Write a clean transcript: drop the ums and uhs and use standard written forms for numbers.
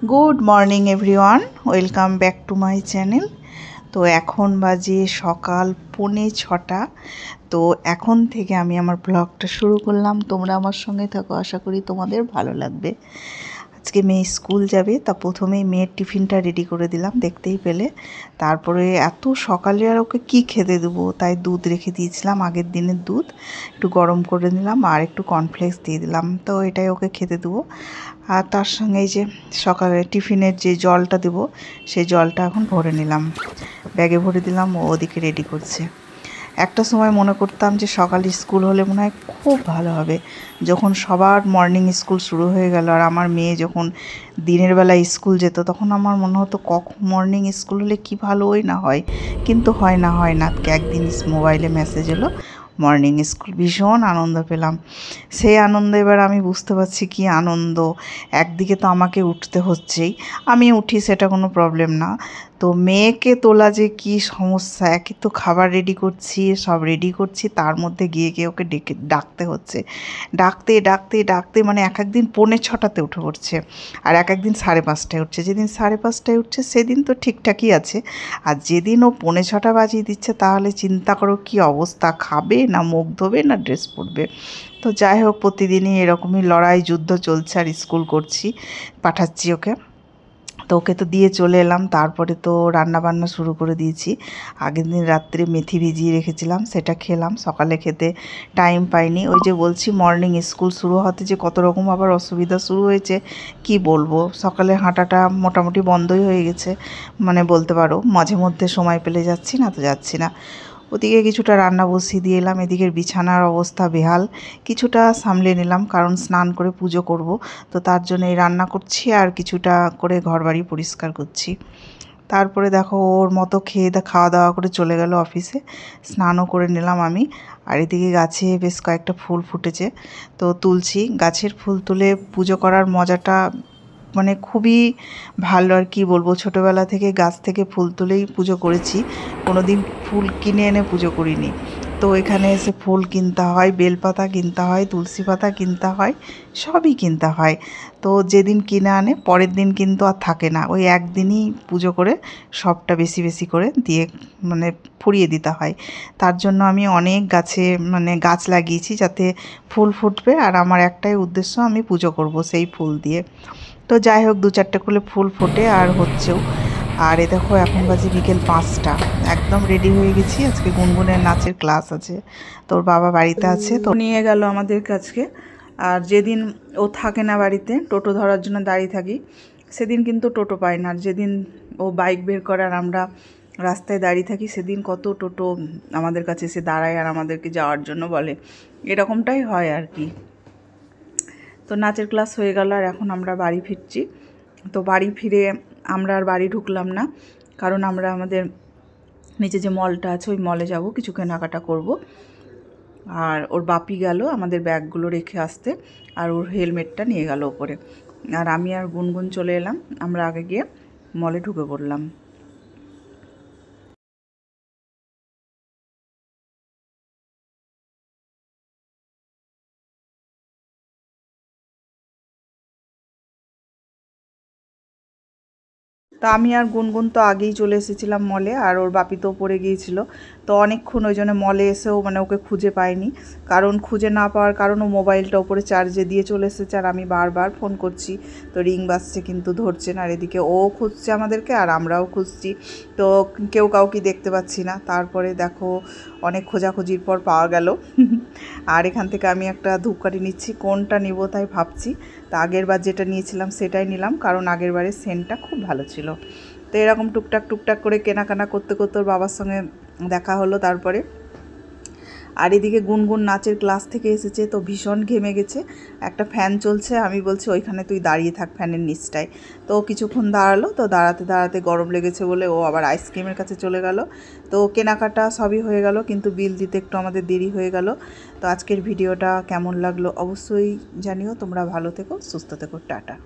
Good morning everyone, welcome back to my channel. তো এখন বাজে সকাল 6:45। তো এখন থেকে আমি আমার ব্লগটা শুরু করলাম। তোমরা আমার সঙ্গে থাকো, আশা করি তোমাদের ভালো লাগবে। আজকে মেয়ে স্কুল যাবে, তা প্রথমেই মেয়ের টিফিনটা রেডি করে দিলাম, দেখতেই পেলে। তারপরে এত সকালে আর ওকে কী খেতে দেবো, তাই দুধ রেখে দিয়েছিলাম, আগের দিনের দুধ একটু গরম করে নিলাম আর একটু কর্নফ্লেক্স দিয়ে দিলাম। তো এটাই ওকে খেতে দেবো। আর তার সঙ্গে এই যে সকালে টিফিনের যে জলটা দেবো, সেই জলটা এখন ভরে নিলাম, ব্যাগে ভরে দিলাম। ও ওদিকে রেডি করছে। একটা সময় মনে করতাম যে সকালে স্কুল হলে মনে হয় খুব ভালো হবে। যখন সবার মর্নিং স্কুল শুরু হয়ে গেল আর আমার মেয়ে যখন দিনের বেলা স্কুল যেত, তখন আমার মনে হতো কখন মর্নিং স্কুল হলে কী ভালোই না হয়। কিন্তু হয় না। একদিন মোবাইলে মেসেজ এলো মর্নিং স্কুল, ভীষণ আনন্দ পেলাম। সেই আনন্দ এবার আমি বুঝতে পারছি কী আনন্দ। একদিকে তো আমাকে উঠতে হচ্ছেই, আমি উঠি, সেটা কোনো প্রবলেম না। তো মেয়েকে তোলা যে কী সমস্যা, একই তো খাবার রেডি করছি, সব রেডি করছি, তার মধ্যে গিয়ে ওকে ডাকতে হচ্ছে। ডাকতে মানে এক একদিন 6:45 উঠে পড়ছে, আর এক একদিন 5:30 উঠছে। যেদিন 5:30 উঠছে সেদিন তো ঠিকঠাকই আছে, আর যেদিন ও 6:45 বাজিয়ে দিচ্ছে, তাহলে চিন্তা করো কী অবস্থা। খাবে না মুখ ধোবে না ড্রেস পরবে। তো যাই হোক, প্রতিদিনই এরকমই লড়াই যুদ্ধ চলছে, আর স্কুল করছি, পাঠাচ্ছি ওকে। তো ওকে তো দিয়ে চলে এলাম। তারপরে তো রান্না বান্না শুরু করে দিয়েছি। আগের দিন রাত্রে মেথি ভিজিয়ে রেখেছিলাম, সেটা খেলাম। সকালে খেতে টাইম পাইনি। ওই যে বলছি, মর্নিং স্কুল শুরু হতে যে কত রকম আবার অসুবিধা শুরু হয়েছে কি বলবো। সকালে হাঁটাটা মোটামুটি বন্ধই হয়ে গেছে, মানে বলতে পারো। মাঝে মধ্যে সময় পেলে যাচ্ছি না তো যাচ্ছি না। ওদিকে কিছুটা রান্না বসিয়ে দিয়ে এলাম, এদিকের বিছানার অবস্থা বেহাল, কিছুটা সামলে নিলাম, কারণ স্নান করে পুজো করব। তো তার জন্য এই রান্না করছি আর কিছুটা করে ঘরবাড়ি পরিষ্কার করছি। তারপরে দেখো, ওর মতো খাওয়া দাওয়া করে চলে গেল অফিসে। স্নানও করে নিলাম আমি। আর এদিকে গাছে বেশ কয়েকটা ফুল ফুটেছে, তো তুলছি। গাছের ফুল তুলে পুজো করার মজাটা মানে খুবই ভালো। আর কি বলবো, ছোটোবেলা থেকে গাছ থেকে ফুল তুলেই পুজো করেছি, কোনো দিন ফুল কিনে এনে পুজো করিনি। তো এখানে এসে ফুল কিনতে হয়, বেলপাতা কিনতে হয়, তুলসী পাতা কিনতে হয়, সবই কিনতে হয়। তো যেদিন কিনে আনে পরের দিন কিন্তু আর থাকে না, ওই একদিনই পুজো করে সবটা বেশি বেশি করে দিয়ে মানে ফুরিয়ে দিতে হয়। তার জন্য আমি অনেক গাছ লাগিয়েছি, যাতে ফুল ফুটবে, আর আমার একটাই উদ্দেশ্য, আমি পুজো করব সেই ফুল দিয়ে। তো যাই হোক, 2-4টে করে ফুল ফোটে আর হচ্ছেও। আর এ দেখো, এখন বাজে বিকেল 5টা, একদম রেডি হয়ে গেছি। আজকে গুনগুনের নাচের ক্লাস আছে, তোর বাবা বাড়িতে আছে, তো নিয়ে গেল আমাদের কাছকে। আর যেদিন ও থাকে না বাড়িতে, টোটো ধরার জন্য দাঁড়িয়ে থাকি, সেদিন কিন্তু টোটো পাই না। আর যেদিন ও বাইক বের করে আর আমরা রাস্তায় দাঁড়িয়ে থাকি, সেদিন কত টোটো আমাদের কাছে এসে দাঁড়ায় আর আমাদেরকে যাওয়ার জন্য বলে। এরকমটাই হয় আর কি। তো নাচের ক্লাস হয়ে গেল আর এখন আমরা বাড়ি ফিরছি। তো বাড়ি ফিরে আমরা আর বাড়ি ঢুকলাম না, কারণ আমরা আমাদের নিচে যে মলটা আছে ওই মলে যাব, কিছু কেনাকাটা করব। আর ওর বাপি গেল আমাদের ব্যাগগুলো রেখে আসতে, আর ওর হেলমেটটা নিয়ে গেল ওপরে। আর আমি আর গুনগুন চলে এলাম, আমরা আগে গিয়ে মলে ঢুকে পড়লাম। তো আমি আর গুনগুন তো আগেই চলে এসেছিলাম মলে, আর ওর বাপি তো পড়ে গিয়েছিল। তো অনেকক্ষণ ওই জন্য মলে এসেও মানে ওকে খুঁজে পাইনি, কারণ খুঁজে না পাওয়ার কারণ ও মোবাইলটা ওপরে চার্জে দিয়ে চলে এসেছে, আর আমি বারবার ফোন করছি, তো রিং বাজছে কিন্তু ধরছে না। আর এদিকে ও খুঁজছে আমাদেরকে আর আমরাও খুঁজছি, তো কেউ কাউকে দেখতে পাচ্ছি না। তারপরে দেখো, অনেক খোঁজাখুঁজির পর পাওয়া গেল। আর এখান থেকে আমি একটা ধূপকাঠি নিচ্ছি, কোনটা নিব তাই ভাবছি। তা আগের বার যেটা নিয়েছিলাম সেটাই নিলাম, কারণ আগের বারের সেন্টটা খুব ভালো ছিল। তো এরকম টুকটাক করে কেনাকাটা করতে করতে ওর বাবার সঙ্গে দেখা হলো তারপরে। আর এদিকে গুনগুন নাচের ক্লাস থেকে এসেছে, তো ভীষণ ঘেমে গেছে। একটা ফ্যান চলছে, আমি বলছি ওইখানে তুই দাঁড়িয়ে থাক ফ্যানের নিচটায়। তো কিছুক্ষণ দাঁড়ালো, তো দাঁড়াতে দাঁড়াতে গরম লেগেছে বলে ও আবার আইসক্রিমের কাছে চলে গেল। তো কেনাকাটা সবই হয়ে গেল, কিন্তু বিল দিতে একটু আমাদের দেরি হয়ে গেল। তো আজকের ভিডিওটা কেমন লাগলো অবশ্যই জানিও। তোমরা ভালো থেকো, সুস্থ থেকো, টাটা।